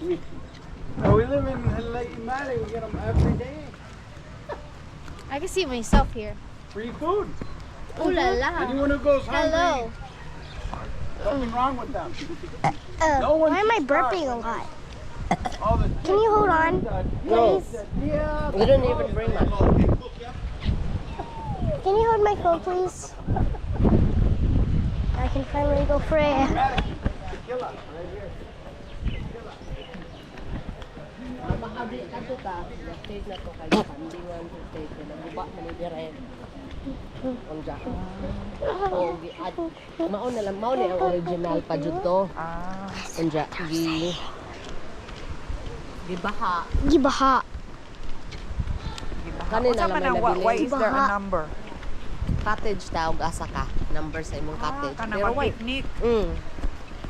Oh, we live in Lake Valley. We get them every day. I can see myself here. Free food. Ooh la la. Anyone who goes hungry, Hello. something wrong with them. Why am I burping a lot? Can you hold on, please? We don't even bring much. Can you hold my phone, please? I can finally go for it. Mao ni ang original pa jud to. Unja gibaha. Gibaha. Kanina naman Why nabili. is there a number? Cottage tawag asa ka. Number sa imong cottage. Kana Pero why? picnic.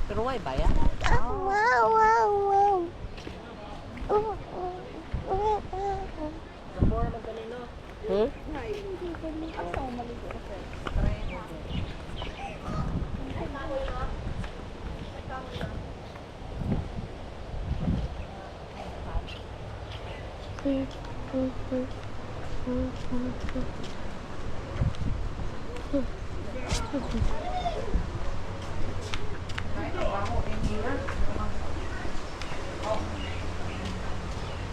Pero why ba ya? Wow, wow, wow.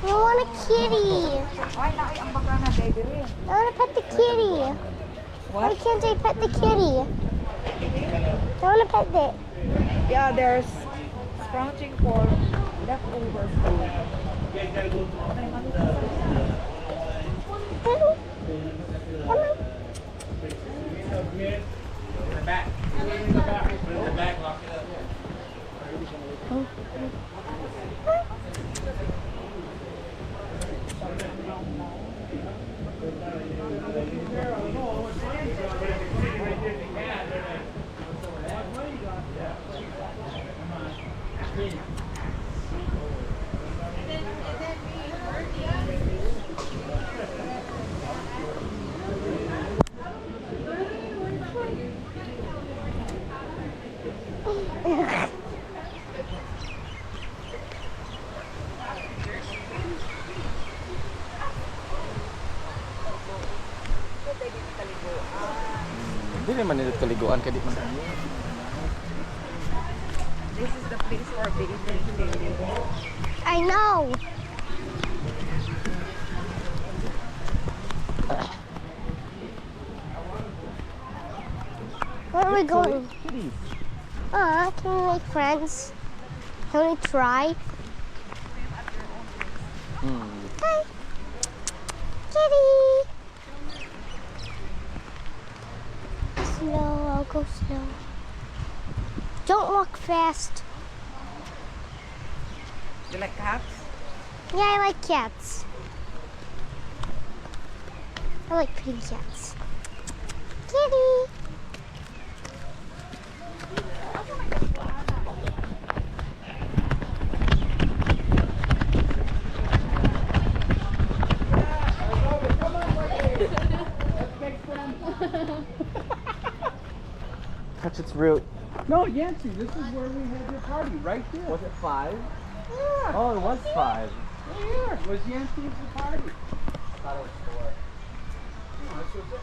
I want a kitty. Why na ang baga na baby rin? I want to pet the kitty. Why can't I pet the kitty? I want to pet it. Yeah, there's scrounging for leftover food. Come on. Hindi naman nila kaliguan ka di man. This is the place for baby. I know. Where are we going? Can we make friends? Can we try? Hi. Kitty. Slow, I'll go slow. Don't walk fast. You like cats? Yeah, I like cats. I like pretty cats. Kitty. Touch its root. No, Yancy, this is where we had your party, right there. Was it 5? Yeah. Oh, it was 5. Right here. It was Yancy's party. I thought it was 4. No, this was it.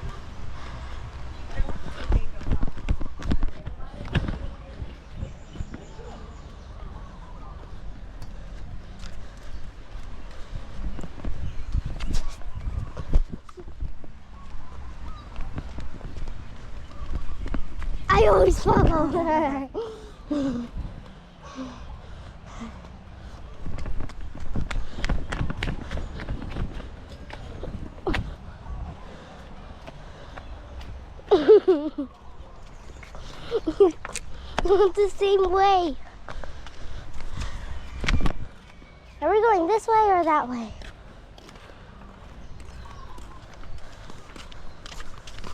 I always follow her. The same way. Are we going this way or that way?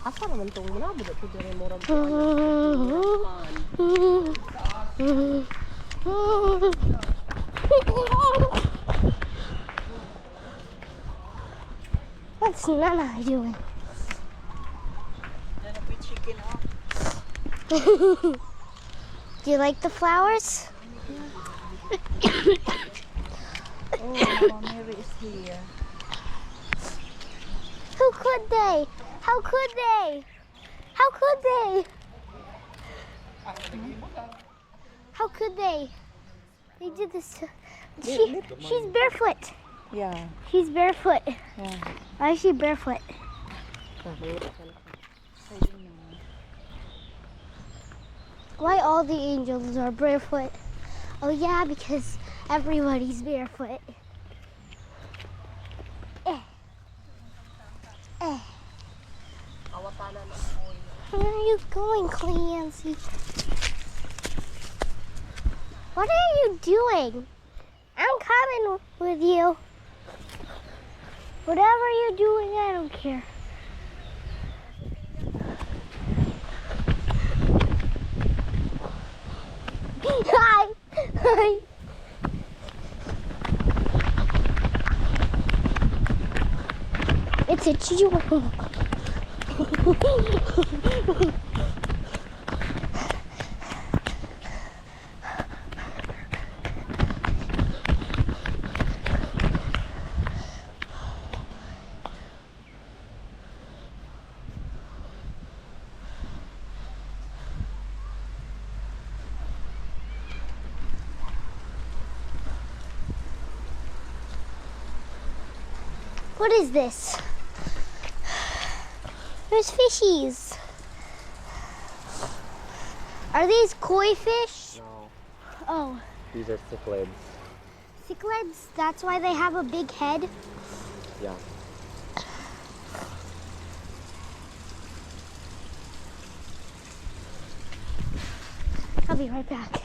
Asa naman tong muna budak ko dire mo rampo. What's Nana doing? Nana with chicken, Do you like the flowers? Oh, Mama Mary is here. Who could they? How could they? How could they? How could they? They did this. She's barefoot. Yeah. She's barefoot. Yeah. Why is she barefoot? Why all the angels are barefoot? Oh yeah, because everybody's barefoot. Where are you going, Clancy? What are you doing? I'm coming with you. Whatever you're doing, I don't care. Hi. Hi. It's a chihuahua. What is this? There's fishies. Are these koi fish? No, Oh, these are cichlids. cichlids? That's why they have a big head? Yeah. I'll be right back.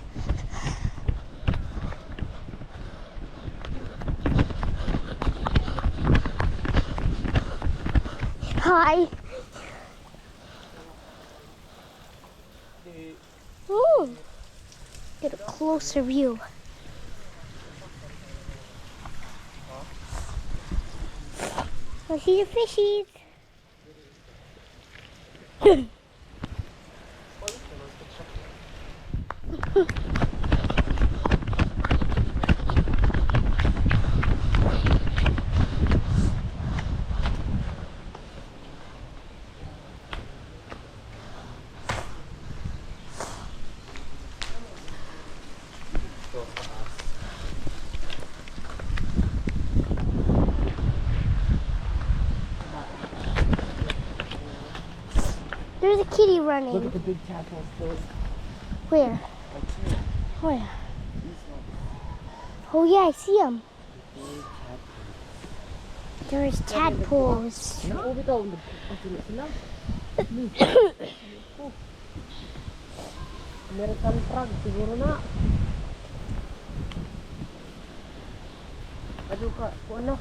Hi. Ooh. Get a closer view. I see your fishies. There's a kitty running. Look at the big tadpoles, Phil. Where? Where? Oh yeah, I see them. There's tadpoles. American frog, siguro na. Ano ka? Kung ano,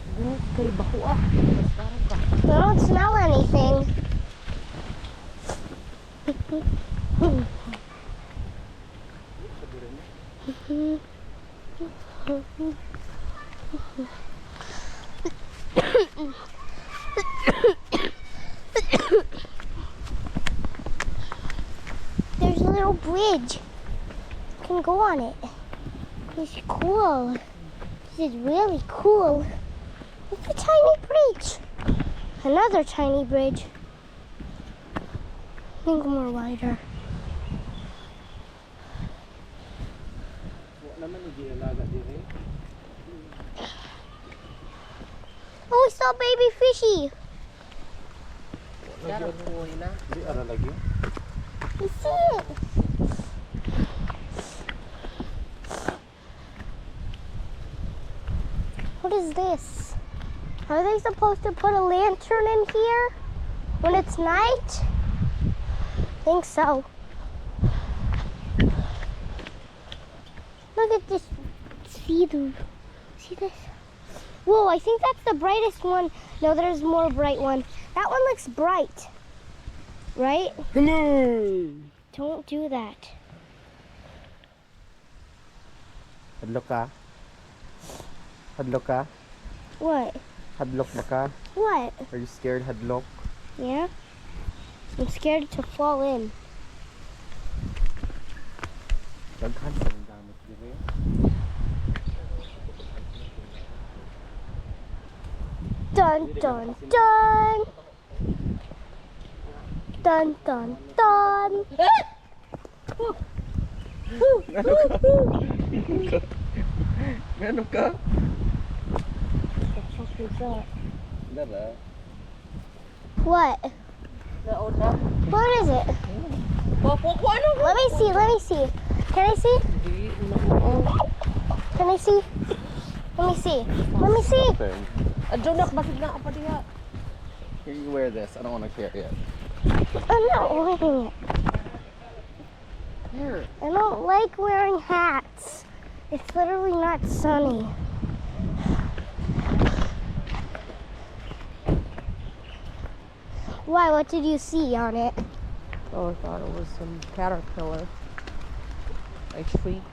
kay baho ah. Maskarang ka. I don't smell anything. There's a little bridge. You can go on it. It's cool. This is really cool. It's a tiny bridge. Another tiny bridge. I think more wider. Oh, we saw baby fishy. Darang buhay na. Di ara lagi. You see it? What is this? Are they supposed to put a lantern in here when it's night? I think so. Look at this. See this? Whoa, I think that's the brightest one. No, there's more bright one. That one looks bright. Right? Hello. Don't do that. Hadlok ka? Hadlok ka? What? Hadlok ba ka? What? Are you scared, hadlok? Yeah? I'm scared to fall in. Daghan sa ng gamit dire. Dun dun dun. Dun dun dun. Meron ka? The fuck is that? Dala. What? Nauna? What is it? Ano? Let me see. Let me see. Can I see? Can I see? Let me see. Let me see. Thing. Adyonak, bakit na pa diha? Here, you wear this. I don't want to carry it. I'm not wearing it. Here. I don't like wearing hats. It's literally not sunny. Why? What did you see on it? Oh, I thought it was some caterpillar. I freaked.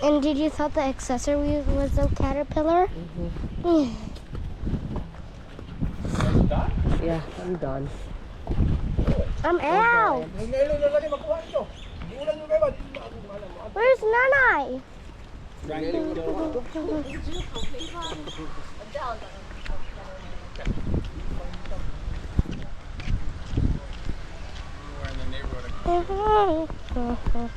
Did you thought the accessory was a caterpillar? Yeah, I'm done. I'm out. Where's Nanai? We're in the neighborhood.